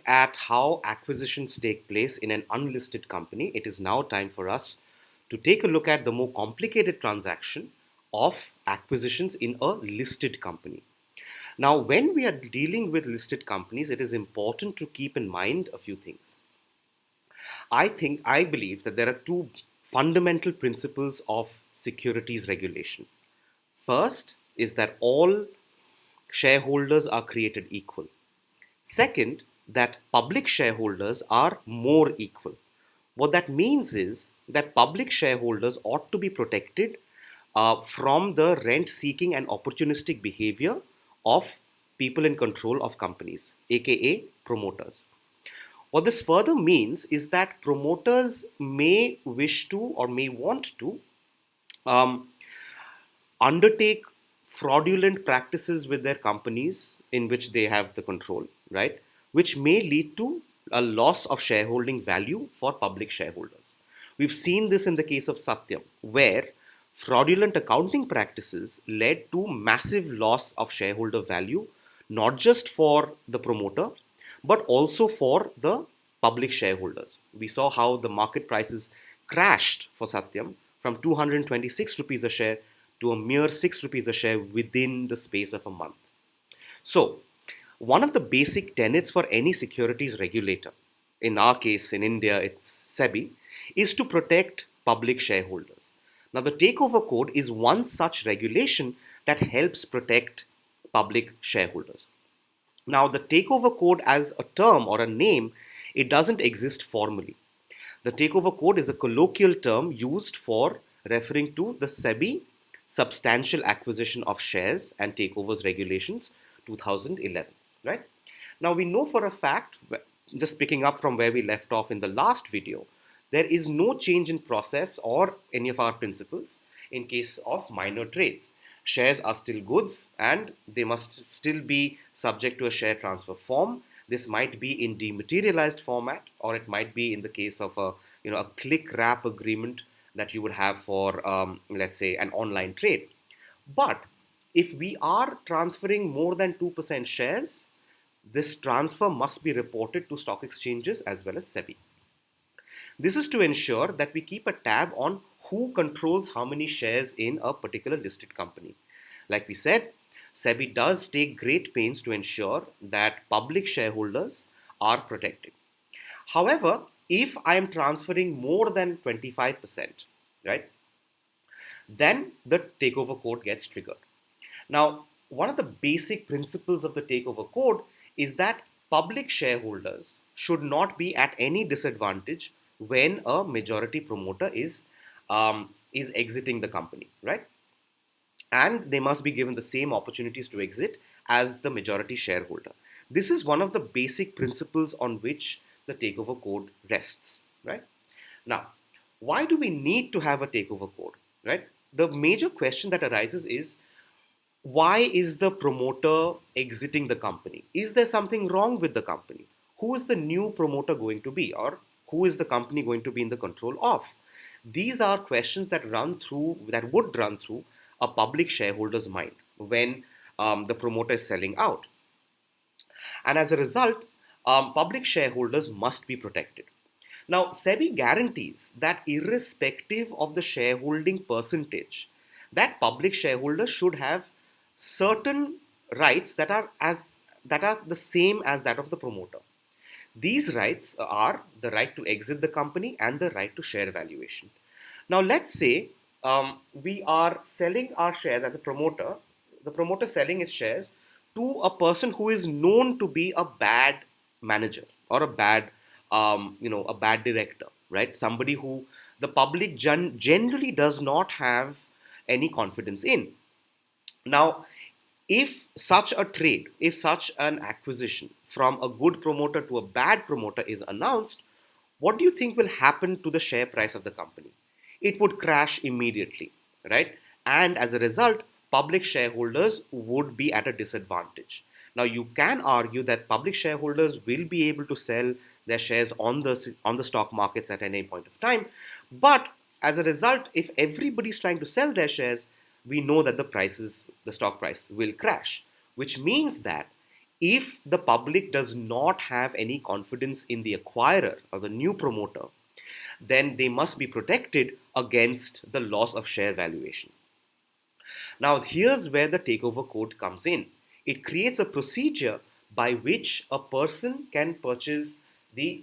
at how acquisitions take place in an unlisted company, it is now time for us to take a look at the more complicated transaction of acquisitions in a listed company. Now, when we are dealing with listed companies, it is important to keep in mind a few things. I believe that there are two fundamental principles of securities regulation. First is that all shareholders are created equal. Second, that public shareholders are more equal. What that means is that public shareholders ought to be protected from the rent seeking and opportunistic behavior of people in control of companies, aka promoters. What this further means is that promoters may wish to or may want to um, undertake fraudulent practices with their companies in which they have the control, right? Which may lead to a loss of shareholding value for public shareholders. We've seen this in the case of Satyam, where fraudulent accounting practices led to massive loss of shareholder value, not just for the promoter, but also for the public shareholders. We saw how the market prices crashed for Satyam from 226 rupees a share to a mere 6 rupees a share within the space of a month. So, one of the basic tenets for any securities regulator, in our case in India it's SEBI, is to protect public shareholders. Now, the Takeover Code is one such regulation that helps protect public shareholders. Now, the Takeover Code as a term or a name, it doesn't exist formally. The Takeover Code is a colloquial term used for referring to the SEBI Substantial Acquisition of Shares and Takeovers Regulations 2011, right? Now, we know for a fact, just picking up from where we left off in the last video, there is no change in process or any of our principles in case of minor trades. Shares are still goods and they must still be subject to a share transfer form. This might be in dematerialized format, or it might be in the case of a click wrap agreement that you would have for let's say an online trade. But if we are transferring more than 2% shares, this transfer must be reported to stock exchanges as well as SEBI. This is to ensure that we keep a tab on who controls how many shares in a particular listed company. Like we said, SEBI does take great pains to ensure that public shareholders are protected. However, if I am transferring more than 25%, right, then the Takeover Code gets triggered. Now, one of the basic principles of the Takeover Code is that public shareholders should not be at any disadvantage when a majority promoter is exiting the company, right? And they must be given the same opportunities to exit as the majority shareholder. This is one of the basic principles on which the Takeover Code rests, right? Now, why do we need to have a Takeover Code, right? The major question that arises is, why is the promoter exiting the company? Is there something wrong with the company? Who is the new promoter going to be, or who is the company going to be in the control of? These are questions that would run through a public shareholder's mind when the promoter is selling out. And as a result, public shareholders must be protected. Now, SEBI guarantees that irrespective of the shareholding percentage, that public shareholders should have certain rights that are the same as that of the promoter. These rights are the right to exit the company and the right to share valuation. Now, let's say we are selling our shares as a promoter, the promoter selling his shares to a person who is known to be a bad manager or a bad director, right? Somebody who the public generally does not have any confidence in. Now, if such an acquisition from a good promoter to a bad promoter is announced, what do you think will happen to the share price of the company? It would crash immediately, right? And as a result, public shareholders would be at a disadvantage. Now, you can argue that public shareholders will be able to sell their shares on the stock markets at any point of time, but as a result, if everybody's trying to sell their shares, we know that the stock price will crash, which means that if the public does not have any confidence in the acquirer or the new promoter, then they must be protected against the loss of share valuation. Now, here's where the takeover code comes in. It creates a procedure by which a person can purchase the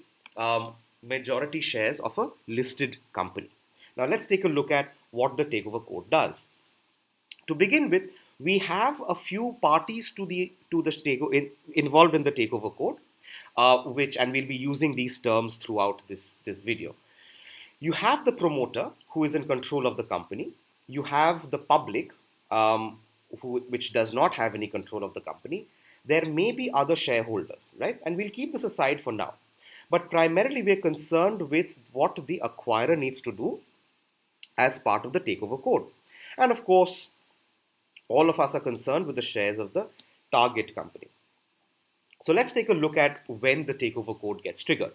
majority shares of a listed company. Now, let's take a look at what the takeover code does. To begin with, we have a few parties involved in the takeover code, which and we'll be using these terms throughout this video. You have the promoter who is in control of the company. You have the public, which does not have any control of the company. There may be other shareholders, right? And we'll keep this aside for now. But primarily, we're concerned with what the acquirer needs to do as part of the takeover code. And of course, all of us are concerned with the shares of the target company. So let's take a look at when the takeover code gets triggered.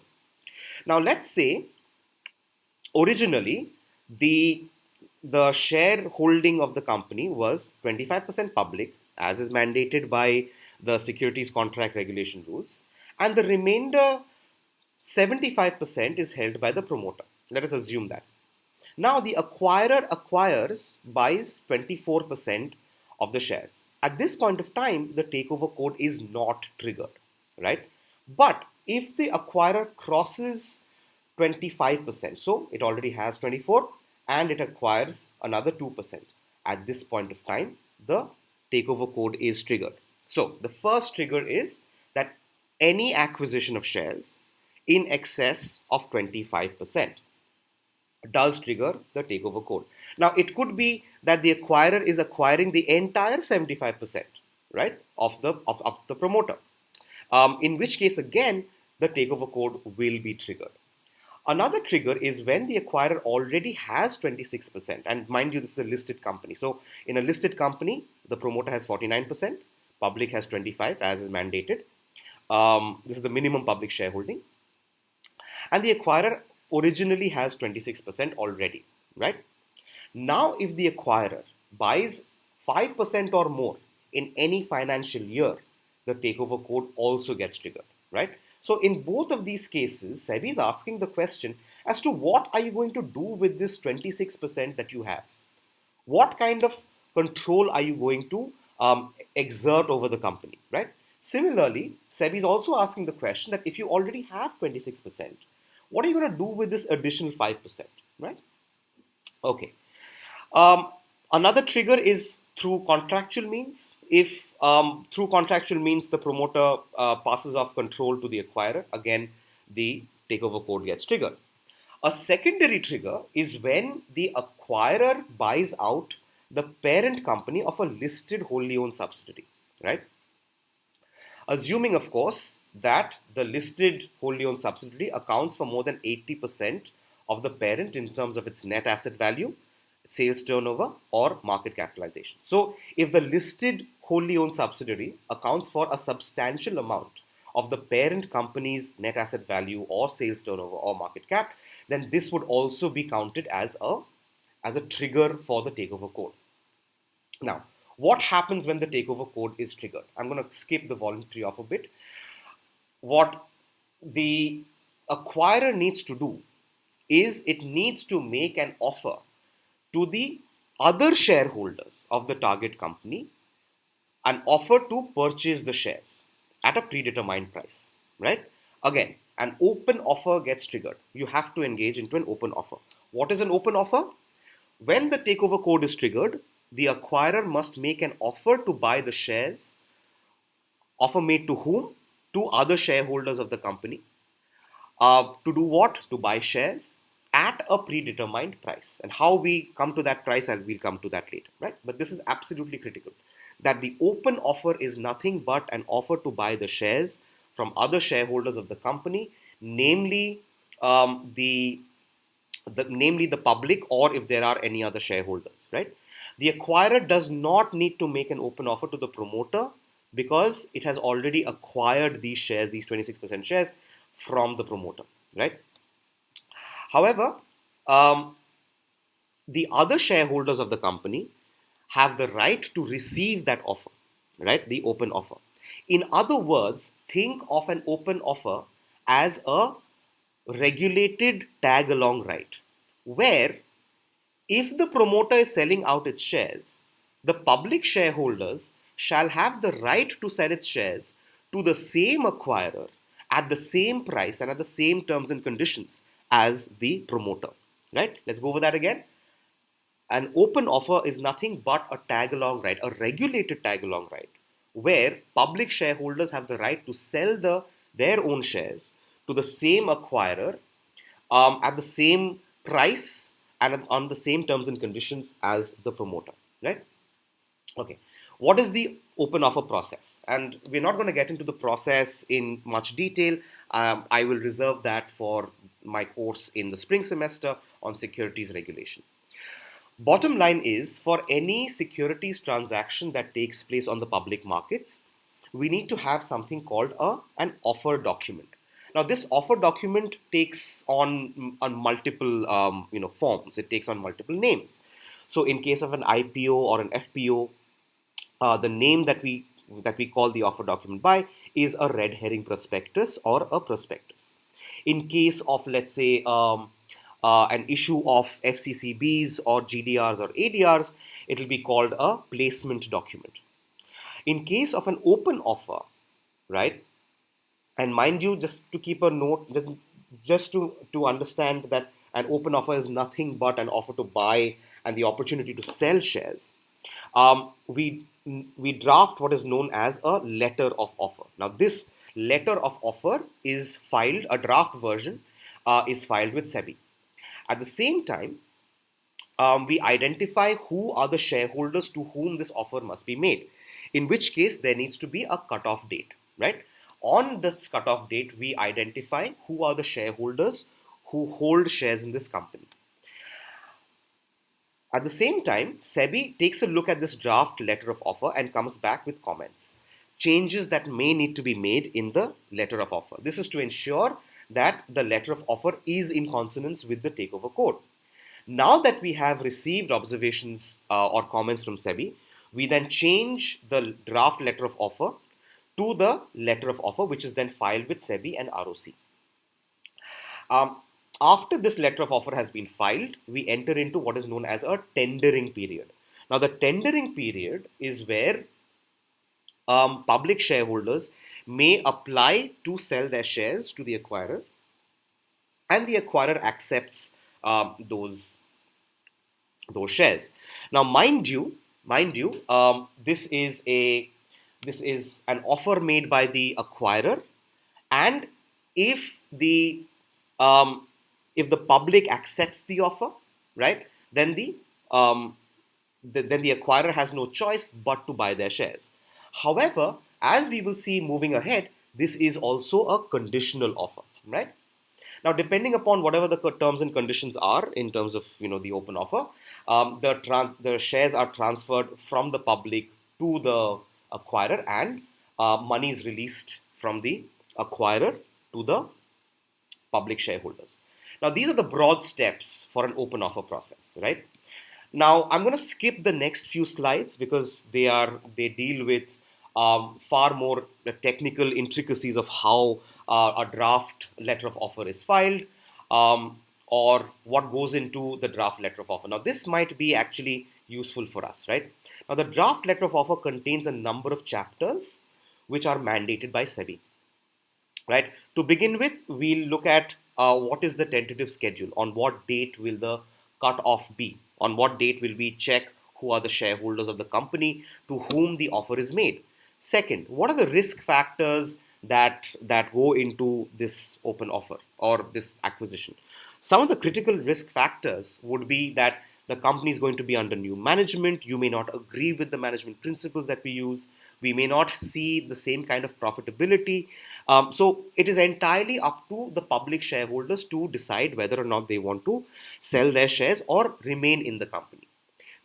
Now, let's say originally the shareholding of the company was 25% public, as is mandated by the securities contract regulation rules, and the remainder 75% is held by the promoter. Let us assume that. Now the acquirer buys 24% of the shares. At this point of time, the takeover code is not triggered, right? But if the acquirer crosses 25%, so it already has 24 and it acquires another 2%. At this point of time, the takeover code is triggered. So the first trigger is that any acquisition of shares in excess of 25% does trigger the takeover code. Now, it could be that the acquirer is acquiring the entire 75%, right, of the promoter. In which case, again, the takeover code will be triggered. Another trigger is when the acquirer already has 26%. And mind you, this is a listed company. So in a listed company, the promoter has 49%, public has 25% as is mandated. This is the minimum public shareholding. And the acquirer originally has 26% already, right? Now, if the acquirer buys 5% or more in any financial year, the takeover code also gets triggered, right? So in both of these cases, SEBI is asking the question as to what are you going to do with this 26% that you have? What kind of control are you going to exert over the company, right? Similarly, SEBI is also asking the question that if you already have 26%, what are you going to do with this additional 5%, right? Okay. Another trigger is through contractual means. If through contractual means the promoter passes off control to the acquirer, again, the takeover code gets triggered. A secondary trigger is when the acquirer buys out the parent company of a listed wholly owned subsidiary, right? Assuming, of course, that the listed wholly owned subsidiary accounts for more than 80% of the parent in terms of its net asset value, sales turnover, or market capitalization. So, if the listed wholly owned subsidiary accounts for a substantial amount of the parent company's net asset value or sales turnover or market cap, then this would also be counted as a trigger for the takeover code. Now, what happens when the takeover code is triggered? I'm going to skip the voluntary offer bit. What the acquirer needs to do is it needs to make an offer to the other shareholders of the target company, an offer to purchase the shares at a predetermined price, right? Again, an open offer gets triggered. You have to engage into an open offer. What is an open offer? When the takeover code is triggered, the acquirer must make an offer to buy the shares. Offer made to whom? To other shareholders of the company. To do what? To buy shares at a predetermined price. And how we come to that price, we'll come to that later, right? But this is absolutely critical, that the open offer is nothing but an offer to buy the shares from other shareholders of the company, namely the public, or if there are any other shareholders, right? The acquirer does not need to make an open offer to the promoter because it has already acquired these shares, these 26% shares from the promoter, right? However, the other shareholders of the company have the right to receive that offer, right? The open offer. In other words, think of an open offer as a regulated tag along right, where if the promoter is selling out its shares, the public shareholders shall have the right to sell its shares to the same acquirer at the same price and at the same terms and conditions as the promoter. Right? Let's go over that again. An open offer is nothing but a tag along right, a regulated tag along right, where public shareholders have the right to sell their own shares to the same acquirer at the same price and on the same terms and conditions as the promoter, right? Okay. What is the open offer process? And we're not going to get into the process in much detail. I will reserve that for my course in the spring semester on securities regulation. Bottom line is, for any securities transaction that takes place on the public markets, we need to have something called an offer document. Now, this offer document takes on multiple forms. It takes on multiple names. So, in case of an IPO or an FPO, the name that we call the offer document by is a red herring prospectus or a prospectus. In case of, let's say, an issue of FCCBs or GDRs or ADRs, it will be called a placement document. In case of an open offer, right? And mind you, just to keep a note, just to understand that an open offer is nothing but an offer to buy and the opportunity to sell shares. We draft what is known as a letter of offer. Now, this letter of offer is filed, a draft version is filed with SEBI. At the same time, we identify who are the shareholders to whom this offer must be made, in which case there needs to be a cutoff date, right? On this cutoff date, we identify who are the shareholders who hold shares in this company. At the same time, SEBI takes a look at this draft letter of offer and comes back with comments, changes that may need to be made in the letter of offer. This is to ensure that the letter of offer is in consonance with the Takeover Code. Now that we have received observations or comments from SEBI, we then change the draft letter of offer to the letter of offer, which is then filed with SEBI and ROC. After this letter of offer has been filed, we enter into what is known as a tendering period. Now, the tendering period is where public shareholders may apply to sell their shares to the acquirer, and the acquirer accepts those shares. Now, mind you, this is an offer made by the acquirer, and if the public accepts the offer, right, then the acquirer has no choice but to buy their shares. However, as we will see moving ahead, this is also a conditional offer, right? Now, depending upon whatever the terms and conditions are in terms of the open offer, the shares are transferred from the public to the acquirer, and money is released from the acquirer to the public shareholders. Now, these are the broad steps for an open offer process, right? Now, I'm going to skip the next few slides because they deal with far more technical intricacies of how a draft letter of offer is filed, or what goes into the draft letter of offer. Now, this might be actually useful for us, right? Now, the draft letter of offer contains a number of chapters which are mandated by SEBI, right? To begin with, we'll look at what is the tentative schedule, on what date will the cut-off be, on what date will we check who are the shareholders of the company to whom the offer is made. Second, what are the risk factors that go into this open offer or this acquisition? Some of the critical risk factors would be that the company is going to be under new management. You may not agree with the management principles that we use. We may not see the same kind of profitability. So it is entirely up to the public shareholders to decide whether or not they want to sell their shares or remain in the company.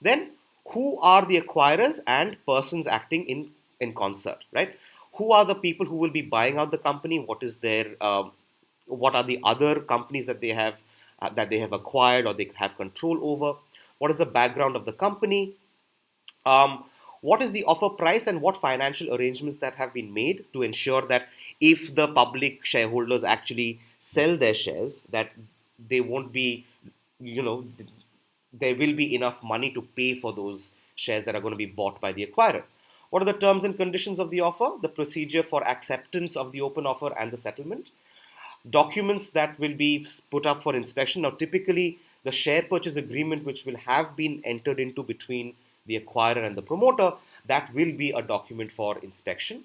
Then, who are the acquirers and persons acting in concert, right? Who are the people who will be buying out the company? What are the other companies that they have acquired or they have control over? What is the background of the company? what is the offer price and what financial arrangements that have been made to ensure that if the public shareholders actually sell their shares, that they won't be, you know, there will be enough money to pay for those shares that are going to be bought by the acquirer. What are the terms and conditions of the offer, the procedure for acceptance of the open offer and the settlement, documents that will be put up for inspection. Now, typically, the share purchase agreement, which will have been entered into between the acquirer and the promoter, that will be a document for inspection.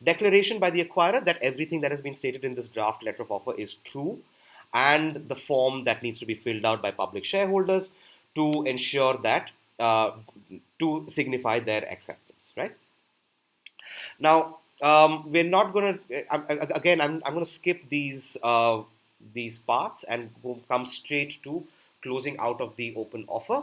Declaration by the acquirer that everything that has been stated in this draft letter of offer is true, and the form that needs to be filled out by public shareholders to ensure that, to signify their acceptance, right? Now, we're not going to, again, I'm going to skip these parts and come straight to closing out of the open offer,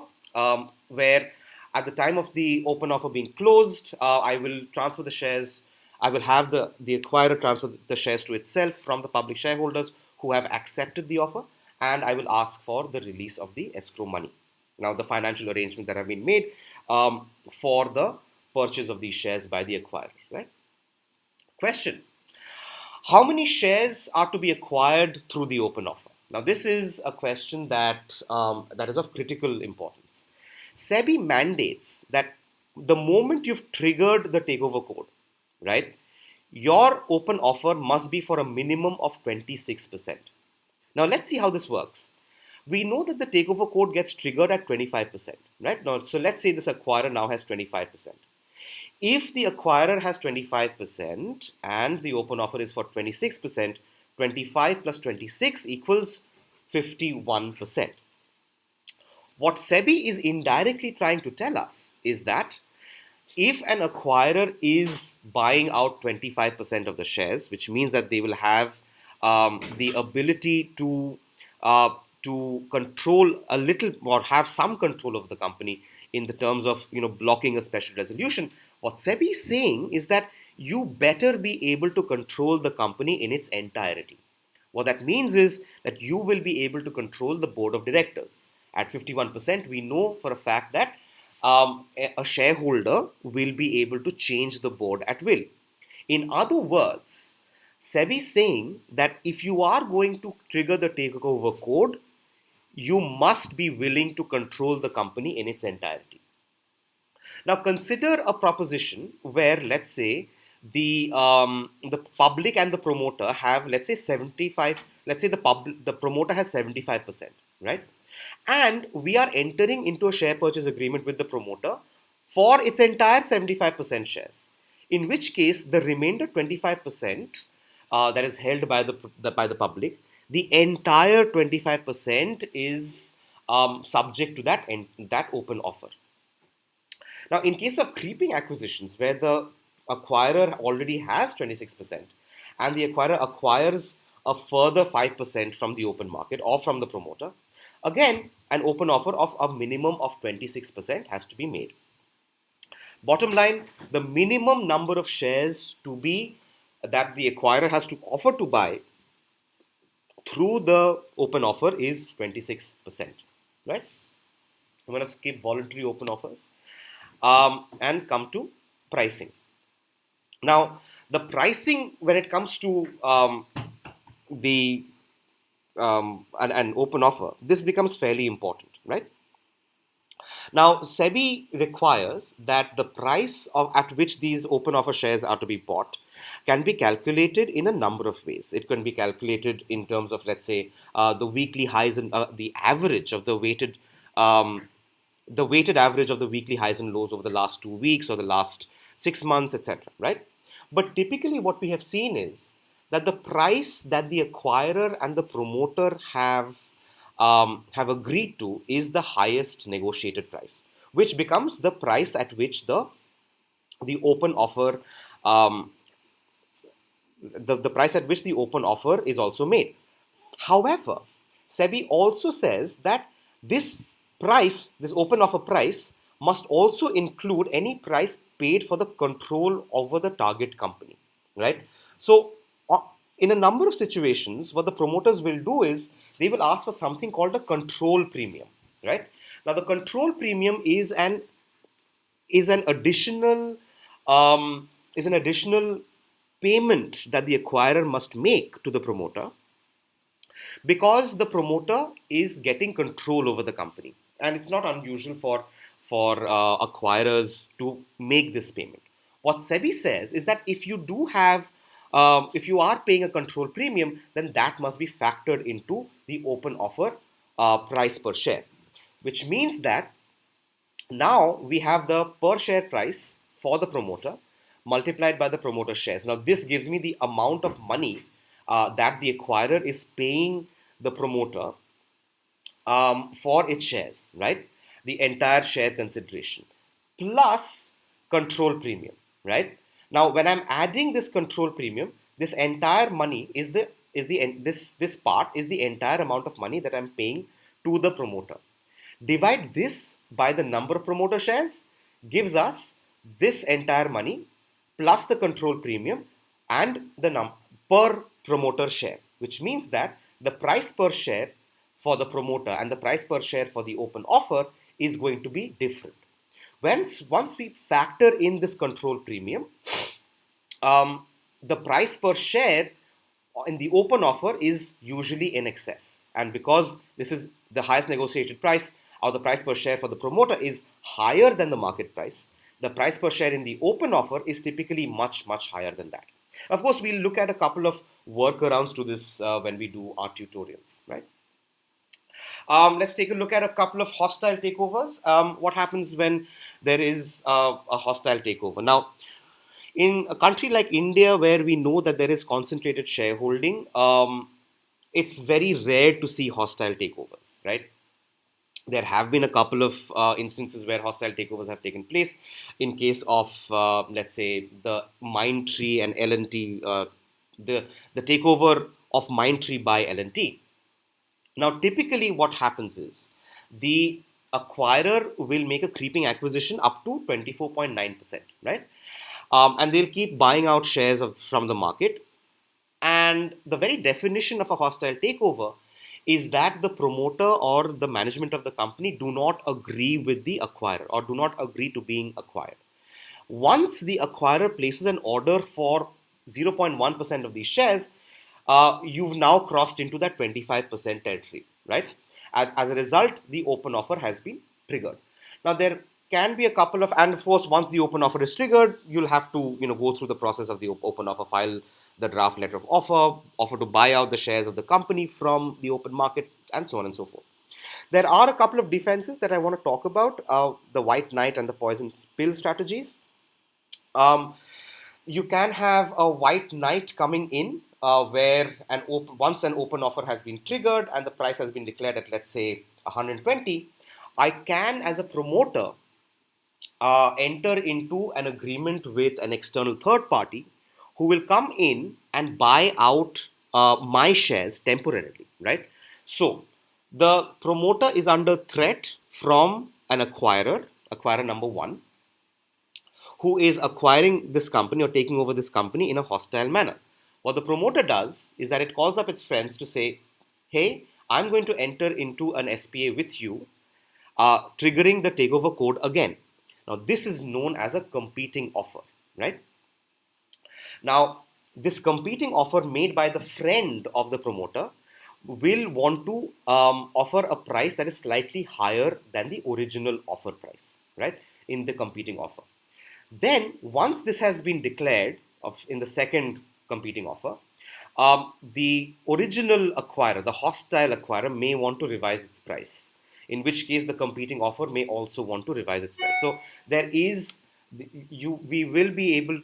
where at the time of the open offer being closed, I will transfer the shares. I will have the acquirer transfer the shares to itself from the public shareholders who have accepted the offer, and I will ask for the release of the escrow money. Now, the financial arrangements that have been made for the purchase of these shares by the acquirer, right? Question: how many shares are to be acquired through the open offer? Now, this is a question that is of critical importance. SEBI mandates that the moment you've triggered the takeover code, right, your open offer must be for a minimum of 26%. Now, let's see how this works. We know that the takeover code gets triggered at 25%, right? Now, so let's say this acquirer now has 25%. If the acquirer has 25% and the open offer is for 26%, 25 plus 26 equals 51%. What SEBI is indirectly trying to tell us is that if an acquirer is buying out 25% of the shares, which means that they will have the ability to control a little or have some control of the company in the terms of blocking a special resolution, what SEBI is saying is that you better be able to control the company in its entirety. What that means is that you will be able to control the board of directors. At 51%, we know for a fact that a shareholder will be able to change the board at will. In other words, SEBI is saying that if you are going to trigger the takeover code, you must be willing to control the company in its entirety. Now, consider a proposition where, let's say, the public and the promoter have, let's say, 75. Let's say the promoter has 75%, right? And we are entering into a share purchase agreement with the promoter for its entire 75% shares. In which case, the remainder 25% that is held by the public, the entire 25% is subject to that open offer. Now, in case of creeping acquisitions, where the acquirer already has 26% and the acquirer acquires a further 5% from the open market or from the promoter, again, an open offer of a minimum of 26% has to be made. Bottom line, the minimum number of shares that the acquirer has to offer to buy through the open offer is 26%, right? I'm going to skip voluntary open offers and come to pricing. Now, the pricing when it comes to an open offer, this becomes fairly important, right? Now, SEBI requires that the price at which these open offer shares are to be bought can be calculated in a number of ways. It can be calculated in terms of, let's say, the weekly highs and the average of the weighted average of the weekly highs and lows over the last 2 weeks or the last 6 months, etc. Right? But typically, what we have seen is that the price that the acquirer and the promoter have agreed to is the highest negotiated price, which becomes the price at which the open offer the price at which the open offer is also made. However, SEBI also says that this open offer price, must also include any price paid for the control over the target company, right? So, in a number of situations, what the promoters will do is they will ask for something called a control premium, right? Now, the control premium is an is an additional um, is an additional payment that the acquirer must make to the promoter, because the promoter is getting control over the company, and it's not unusual for acquirers to make this payment. What SEBI says is that if you do have if you are paying a control premium, then that must be factored into the open offer price per share, which means that now we have the per share price for the promoter multiplied by the promoter shares. Now this gives me the amount of money that the acquirer is paying the promoter for its shares, right? The entire share consideration plus control premium, right? Now, when I'm adding this control premium, this entire money this part is the entire amount of money that I'm paying to the promoter. Divide this by the number of promoter shares, gives us this entire money plus the control premium and the per promoter share, which means that the price per share for the promoter and the price per share for the open offer is going to be different. Once we factor in this control premium, the price per share in the open offer is usually in excess. And because this is the highest negotiated price, or the price per share for the promoter is higher than the market price, the price per share in the open offer is typically much, much higher than that. Of course, we'll look at a couple of workarounds to this when we do our tutorials, right? Let's take a look at a couple of hostile takeovers. What happens when there is a hostile takeover? Now, in a country like India, where we know that there is concentrated shareholding, it's very rare to see hostile takeovers, right? There have been a couple of instances where hostile takeovers have taken place. In case of, let's say, the Mindtree and L&T, the takeover of Mindtree by L&T. Now, typically what happens is the acquirer will make a creeping acquisition up to 24.9%, right? And they'll keep buying out shares from the market. And the very definition of a hostile takeover is that the promoter or the management of the company do not agree with the acquirer or do not agree to being acquired. Once the acquirer places an order for 0.1% of these shares, you've now crossed into that 25% territory, right? As a result, the open offer has been triggered. Now, there can be a couple of, and of course, once the open offer is triggered, you'll have to, go through the process of the open offer, file the draft letter of offer to buy out the shares of the company from the open market, and so on and so forth. There are a couple of defenses that I want to talk about, the white knight and the poison pill strategies. You can have a white knight coming in where once an open offer has been triggered and the price has been declared at, let's say, 120, I can, as a promoter, enter into an agreement with an external third party who will come in and buy out my shares temporarily, right? So the promoter is under threat from an acquirer number one, who is acquiring this company or taking over this company in a hostile manner. What the promoter does is that it calls up its friends to say, hey, I'm going to enter into an SPA with you, triggering the takeover code again. Now, this is known as a competing offer, right? Now, this competing offer made by the friend of the promoter will want to offer a price that is slightly higher than the original offer price, right, in the competing offer. Then, once this has been declared in the second competing offer, the original acquirer, the hostile acquirer, may want to revise its price, in which case the competing offer may also want to revise its price. So there is, we will be able,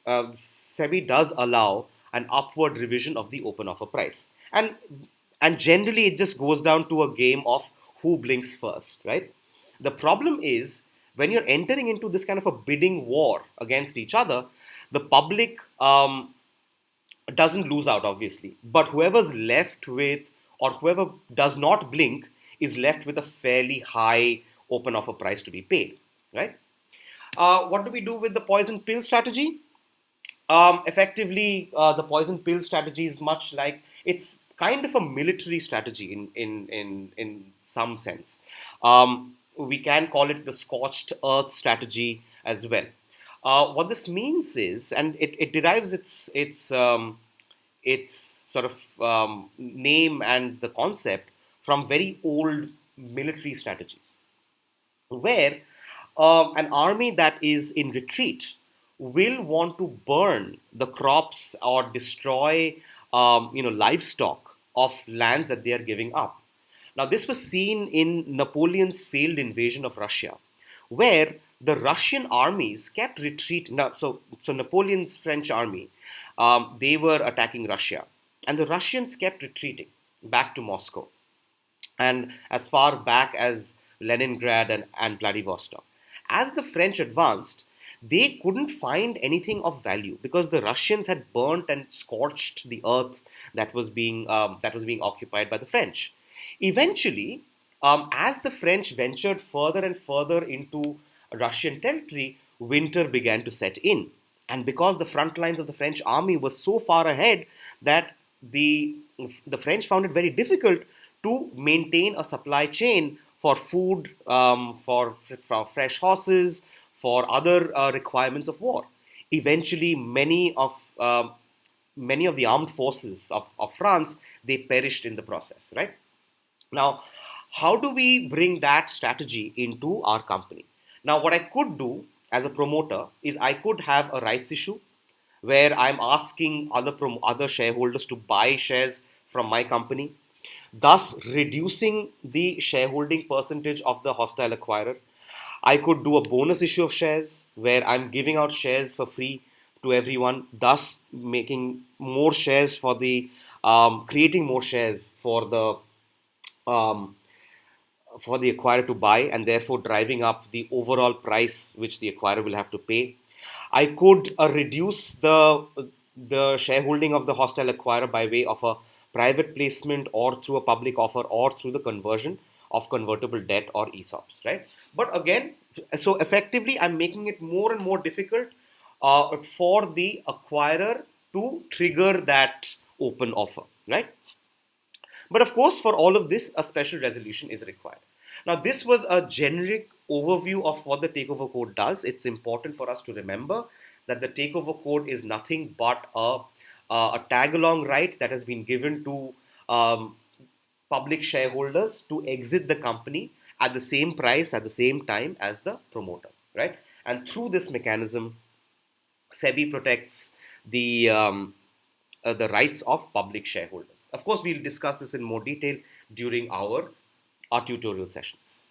SEBI does allow an upward revision of the open offer price. And generally it just goes down to a game of who blinks first, right? The problem is, when you're entering into this kind of a bidding war against each other, the public doesn't lose out, obviously, but whoever's left with, or whoever does not blink, is left with a fairly high open offer price to be paid, right? What do we do with the poison pill strategy? Effectively, the poison pill strategy is much like, it's kind of a military strategy in some sense. we can call it the scorched earth strategy as well. What this means is, and it derives its sort of name and the concept from very old military strategies, where an army that is in retreat will want to burn the crops or destroy livestock of lands that they are giving up. Now, this was seen in Napoleon's failed invasion of Russia, where the Russian armies kept retreating. Now, so Napoleon's French army, they were attacking Russia, and the Russians kept retreating back to Moscow and as far back as Leningrad and Vladivostok. As the French advanced, they couldn't find anything of value because the Russians had burnt and scorched the earth that was being occupied by the French. Eventually, as the French ventured further and further into Russian territory, winter began to set in. And because the front lines of the French army was so far ahead that the, the French found it very difficult to maintain a supply chain for food, for fresh horses, for other requirements of war. Eventually, many of the armed forces of France, they perished in the process, right? Now, how do we bring that strategy into our company? Now, what I could do as a promoter is I could have a rights issue where I'm asking other shareholders to buy shares from my company, thus reducing the shareholding percentage of the hostile acquirer. I could do a bonus issue of shares where I'm giving out shares for free to everyone, thus making more shares for the creating more shares um, for the acquirer to buy, and therefore driving up the overall price which the acquirer will have to pay. I could reduce the shareholding of the hostile acquirer by way of a private placement or through a public offer or through the conversion of convertible debt or ESOPs, right? But again, so effectively, I'm making it more and more difficult for the acquirer to trigger that open offer, right? But of course, for all of this, a special resolution is required. Now, this was a generic overview of what the Takeover Code does. It's important for us to remember that the Takeover Code is nothing but a tag along right that has been given to public shareholders to exit the company at the same price, at the same time as the promoter, right? And through this mechanism, SEBI protects the rights of public shareholders. Of course, we'll discuss this in more detail during our tutorial sessions.